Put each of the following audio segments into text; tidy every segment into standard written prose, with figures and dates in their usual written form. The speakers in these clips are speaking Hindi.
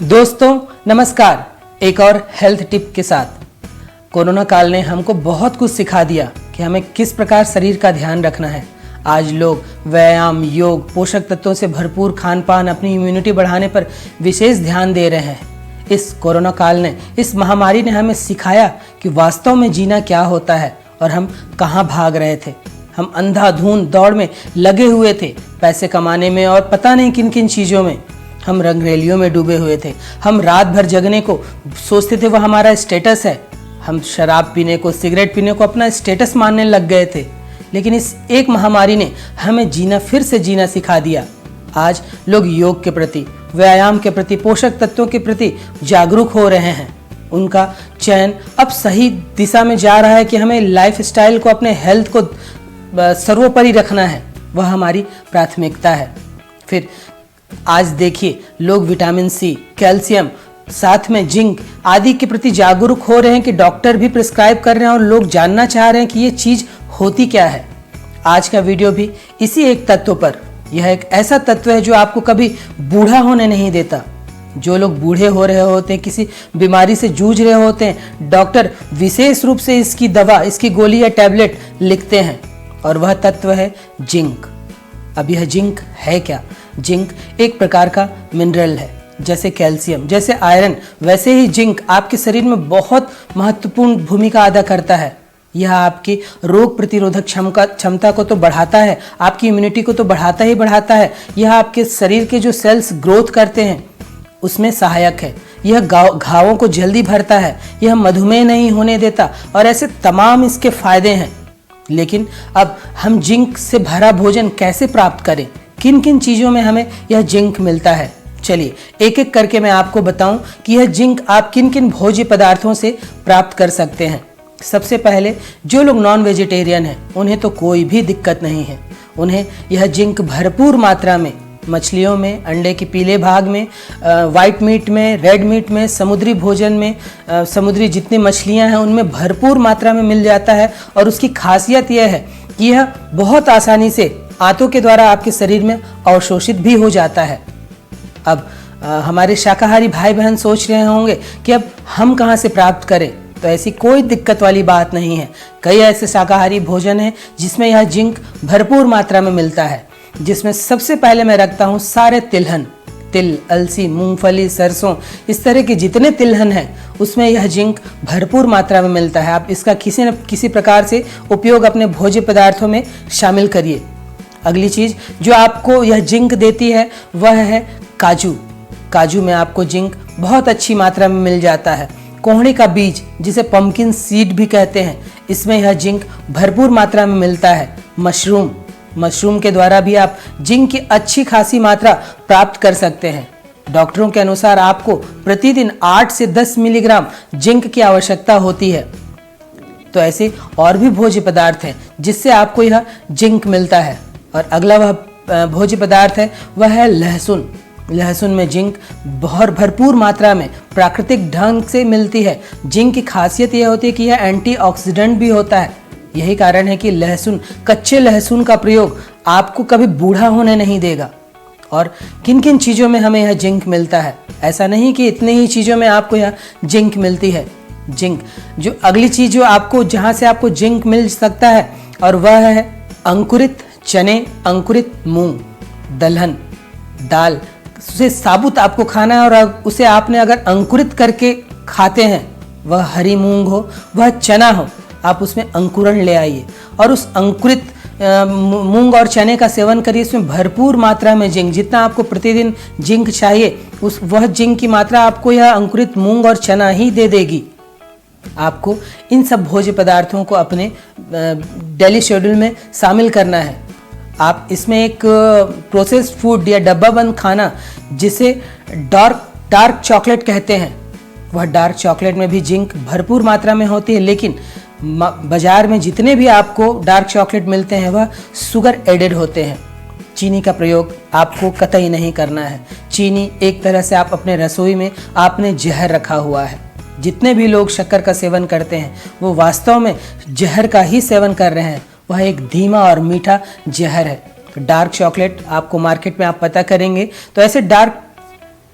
दोस्तों नमस्कार। एक और हेल्थ टिप के साथ। कोरोना काल ने हमको बहुत कुछ सिखा दिया कि हमें किस प्रकार शरीर का ध्यान रखना है। आज लोग व्यायाम, योग, पोषक तत्वों से भरपूर खान पान, अपनी इम्यूनिटी बढ़ाने पर विशेष ध्यान दे रहे हैं। इस कोरोना काल ने, इस महामारी ने हमें सिखाया कि वास्तव में जीना क्या होता है और हम कहाँ भाग रहे थे। हम अंधाधुंध दौड़ में लगे हुए थे, पैसे कमाने में और पता नहीं किन किन चीज़ों में। हम रंगरेलियों में डूबे हुए थे। हम रात भर जगने को सोचते थे, वह हमारा स्टेटस है। हम शराब पीने को, सिगरेट पीने को अपना स्टेटस मानने लग गए थे। लेकिन इस एक महामारी ने हमें जीना, फिर से जीना सिखा दिया। आज लोग योग के प्रति, व्यायाम के प्रति, पोषक तत्वों के प्रति जागरूक हो रहे हैं। उनका चयन अब सही दिशा में जा रहा है कि हमें लाइफस्टाइल को, अपने हेल्थ को सर्वोपरि रखना है। वह हमारी प्राथमिकता है। फिर आज देखिए, लोग विटामिन सी, कैल्शियम, साथ में जिंक आदि के प्रति जागरूक हो रहे हैं कि डॉक्टर भी प्रिस्क्राइब कर रहे हैं और लोग जानना चाह रहे हैं कि ये चीज़ होती क्या है। आज का वीडियो भी इसी एक तत्व पर। यह एक ऐसा तत्व है जो आपको कभी बूढ़ा होने नहीं देता। जो लोग बूढ़े हो रहे होते हैं, किसी बीमारी से जूझ रहे होते हैं, डॉक्टर विशेष रूप से इसकी दवा, इसकी गोली या टैबलेट लिखते हैं और वह तत्व है जिंक। अब यह जिंक है क्या? जिंक एक प्रकार का मिनरल है। जैसे कैल्शियम, जैसे आयरन, वैसे ही जिंक आपके शरीर में बहुत महत्वपूर्ण भूमिका अदा करता है। यह आपकी रोग प्रतिरोधक क्षमता को तो बढ़ाता है, आपकी इम्यूनिटी को तो बढ़ाता ही बढ़ाता है। यह आपके शरीर के जो सेल्स ग्रोथ करते हैं उसमें सहायक है। यह घावों को जल्दी भरता है। यह मधुमेह नहीं होने देता और ऐसे तमाम इसके फायदे हैं। लेकिन अब हम जिंक से भरा भोजन कैसे प्राप्त करें? किन किन चीज़ों में हमें यह जिंक मिलता है? चलिए एक एक करके मैं आपको बताऊं कि यह जिंक आप किन किन भोज्य पदार्थों से प्राप्त कर सकते हैं। सबसे पहले, जो लोग नॉन वेजिटेरियन हैं उन्हें तो कोई भी दिक्कत नहीं है। उन्हें यह जिंक भरपूर मात्रा में मछलियों में, अंडे के पीले भाग में, वाइट मीट में, रेड मीट में, समुद्री भोजन में, समुद्री जितनी मछलियां हैं उनमें भरपूर मात्रा में मिल जाता है। और उसकी खासियत यह है कि यह बहुत आसानी से आंतों के द्वारा आपके शरीर में अवशोषित भी हो जाता है। अब हमारे शाकाहारी भाई बहन सोच रहे होंगे कि अब हम कहाँ से प्राप्त करें? तो ऐसी कोई दिक्कत वाली बात नहीं है। कई ऐसे शाकाहारी भोजन हैं जिसमें यह जिंक भरपूर मात्रा में मिलता है। जिसमें सबसे पहले मैं रखता हूँ सारे तिलहन, तिल, अलसी, मूंगफली, सरसों, इस तरह के जितने तिलहन हैं उसमें यह जिंक भरपूर मात्रा में मिलता है। आप इसका किसी न किसी प्रकार से उपयोग अपने भोज्य पदार्थों में शामिल करिए। अगली चीज़ जो आपको यह जिंक देती है वह है काजू। काजू में आपको जिंक बहुत अच्छी मात्रा में मिल जाता है। कोहड़े का बीज, जिसे पंपकिन सीड भी कहते हैं, इसमें यह जिंक भरपूर मात्रा में मिलता है। मशरूम के द्वारा भी आप जिंक की अच्छी खासी मात्रा प्राप्त कर सकते हैं। डॉक्टरों के अनुसार आपको प्रतिदिन 8 से 10 मिलीग्राम जिंक की आवश्यकता होती है। तो ऐसे और भी भोज्य पदार्थ हैं जिससे आपको यह जिंक मिलता है। और अगला वह भोज्य पदार्थ है, वह है लहसुन। लहसुन में जिंक बहुत भरपूर मात्रा में प्राकृतिक ढंग से मिलती है। जिंक की खासियत यह होती है कि यह एंटीऑक्सीडेंट भी होता है। यही कारण है कि लहसुन, कच्चे लहसुन का प्रयोग आपको कभी बूढ़ा होने नहीं देगा। और किन किन चीज़ों में हमें यह जिंक मिलता है? ऐसा नहीं कि इतनी ही चीज़ों में आपको यह जिंक मिलती है। जिंक जो अगली चीज़ जो आपको, जहाँ से आपको जिंक मिल सकता है, और वह है अंकुरित चने, अंकुरित मूंग, दलहन, दाल। उसे साबुत आपको खाना है और उसे आपने अगर अंकुरित करके खाते हैं, वह हरी मूंग हो, वह चना हो, आप उसमें अंकुरण ले आइए और उस अंकुरित मूंग और चने का सेवन करिए। इसमें भरपूर मात्रा में जिंक, जितना आपको प्रतिदिन जिंक चाहिए वह जिंक की मात्रा आपको यह अंकुरित मूंग और चना ही दे देगी। आपको इन सब भोज्य पदार्थों को अपने डेली शेड्यूल में शामिल करना है। आप इसमें एक प्रोसेस्ड फूड या डब्बा बंद खाना, जिसे डार्क चॉकलेट कहते हैं, वह डार्क चॉकलेट में भी जिंक भरपूर मात्रा में होती है। लेकिन बाजार में जितने भी आपको डार्क चॉकलेट मिलते हैं वह शुगर एडेड होते हैं। चीनी का प्रयोग आपको कतई नहीं करना है। चीनी एक तरह से आप अपने रसोई में आपने जहर रखा हुआ है। जितने भी लोग शक्कर का सेवन करते हैं वो वास्तव में जहर का ही सेवन कर रहे हैं। वह एक धीमा और मीठा जहर है। डार्क चॉकलेट आपको मार्केट में आप पता करेंगे तो ऐसे डार्क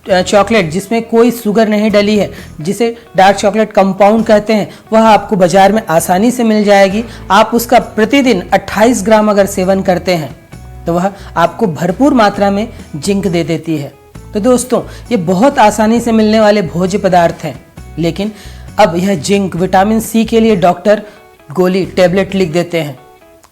चॉकलेट जिसमें कोई शुगर नहीं डली है, जिसे डार्क चॉकलेट कंपाउंड कहते हैं, वह आपको बाजार में आसानी से मिल जाएगी। आप उसका प्रतिदिन 28 ग्राम अगर सेवन करते हैं तो वह आपको भरपूर मात्रा में जिंक दे देती है। तो दोस्तों, ये बहुत आसानी से मिलने वाले भोज्य पदार्थ हैं, लेकिन अब यह जिंक विटामिन सी के लिए डॉक्टर गोली टैबलेट लिख देते हैं।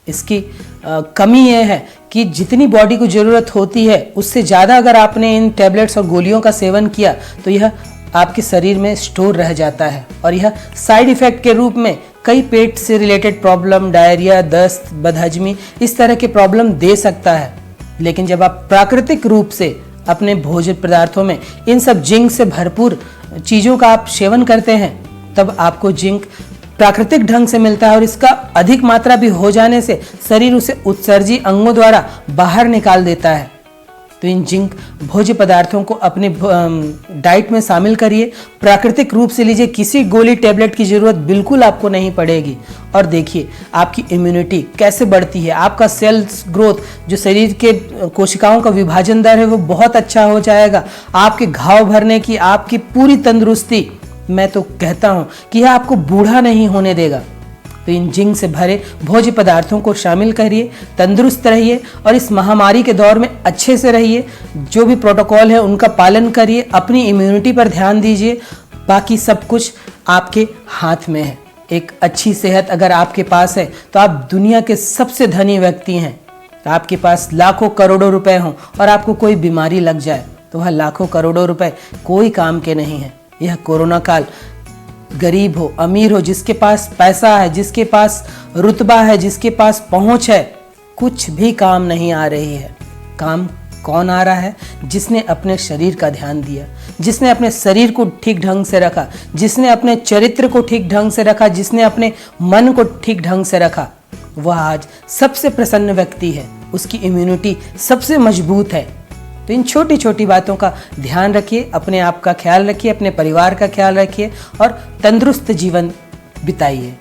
इसकी कमी यह है कि जितनी बॉडी को ज़रूरत होती है उससे ज़्यादा अगर आपने इन टैबलेट्स और गोलियों का सेवन किया तो यह आपके शरीर में स्टोर रह जाता है और यह साइड इफ़ेक्ट के रूप में कई पेट से रिलेटेड प्रॉब्लम, डायरिया, दस्त, बदहजमी, इस तरह के प्रॉब्लम दे सकता है। लेकिन जब आप प्राकृतिक रूप से अपने भोजन पदार्थों में इन सब जिंक से भरपूर चीज़ों का आप सेवन करते हैं, तब आपको जिंक प्राकृतिक ढंग से मिलता है और इसका अधिक मात्रा भी हो जाने से शरीर उसे उत्सर्जी अंगों द्वारा बाहर निकाल देता है। तो इन जिंक भोज्य पदार्थों को अपने डाइट में शामिल करिए, प्राकृतिक रूप से लीजिए, किसी गोली टैबलेट की ज़रूरत बिल्कुल आपको नहीं पड़ेगी। और देखिए आपकी इम्यूनिटी कैसे बढ़ती है, आपका सेल्स ग्रोथ, जो शरीर के कोशिकाओं का विभाजन दर है, वो बहुत अच्छा हो जाएगा। आपके घाव भरने की, आपकी पूरी तंदुरुस्ती, मैं तो कहता हूँ कि यह आपको बूढ़ा नहीं होने देगा। तो इन जिंक से भरे भोज्य पदार्थों को शामिल करिए, तंदुरुस्त रहिए और इस महामारी के दौर में अच्छे से रहिए। जो भी प्रोटोकॉल है उनका पालन करिए, अपनी इम्यूनिटी पर ध्यान दीजिए, बाकी सब कुछ आपके हाथ में है। एक अच्छी सेहत अगर आपके पास है तो आप दुनिया के सबसे धनी व्यक्ति हैं। आपके पास लाखों करोड़ों रुपए हों और आपको कोई बीमारी लग जाए तो वह लाखों करोड़ों रुपए कोई काम के नहीं है। यह कोरोना काल गरीब हो, अमीर हो, जिसके पास पैसा है, जिसके पास रुतबा है, जिसके पास पहुंच है, कुछ भी काम नहीं आ रही है। काम कौन आ रहा है? जिसने अपने शरीर का ध्यान दिया, जिसने अपने शरीर को ठीक ढंग से रखा, जिसने अपने चरित्र को ठीक ढंग से रखा, जिसने अपने मन को ठीक ढंग से रखा, वह आज सबसे प्रसन्न व्यक्ति है। उसकी इम्यूनिटी सबसे मजबूत है। तो इन छोटी छोटी बातों का ध्यान रखिए, अपने आप का ख्याल रखिए, अपने परिवार का ख्याल रखिए और तंदुरुस्त जीवन बिताइए।